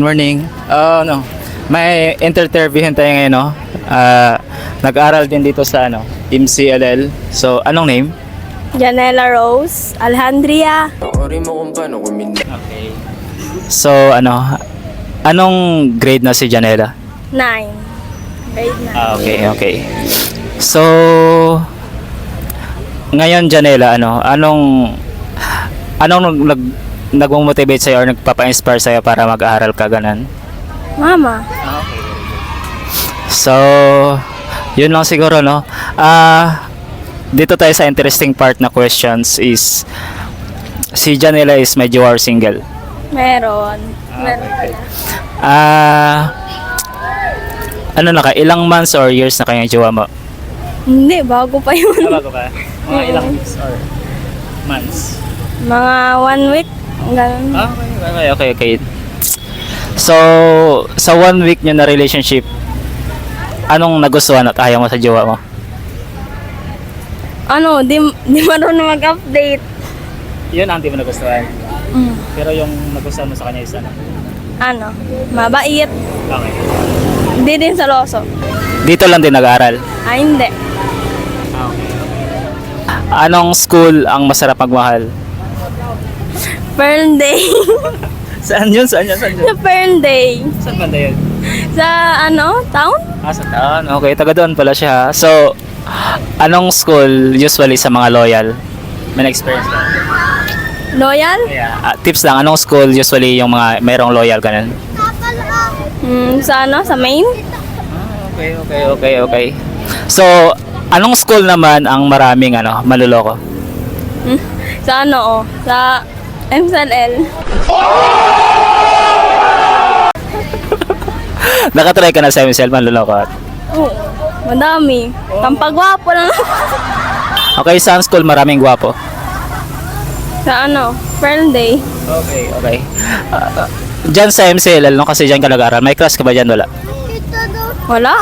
Good morning. May interviewin tayo ngayon, no? Nag-aral din dito sa MCLL. So, anong name? Janela Rose Alhandria. Okay. So, anong grade na si Janela? 9. Grade 9. Okay. So, ngayon Janela, anong nagmo-motivate sa'yo or nagpapa-inspire sa'yo para mag-aaral ka ganan? Mama. So, yun lang siguro, no? Dito tayo sa interesting part na questions is, si Janela is medyo or single? Meron. Meron pala. Ilang months or years na kayong jowa mo? Hindi, bago pa yun. Bago pa? Mga ilang weeks or months? Mga 1 week. Ganun. Okay. So, sa 1 week nyo na relationship, anong nagustuhan at ayaw mo sa jowa mo? Di marunong mag-update. Yun ang di mo nagustuhan. Pero yung nagustuhan mo sa kanya is Mabait. Okay. Hindi din sa loso. Dito lang din nag-aaral? Hindi. Anong school ang masarap magmahal? Pearl Day. Saan yun? Sa Pearl Day. Saan banda yun? Sa town? Sa town. Okay, taga doon pala siya. So, anong school usually sa mga loyal? May na-experience ka? Loyal? Yeah. Tips lang, anong school usually yung mga mayroong loyal ka nun? Sa Maine? Okay. So, anong school naman ang maraming maluloko? Sa sa MSL. Nakatry ka na sa MSL, manluloko? Oo. Madami. Tampagwapo lang. Okay, saan school maraming gwapo? Sa Pearl Day. Okay. Diyan sa MCLL, kasi diyan ka nag-aaral, may crush ka ba diyan? Wala? Wala.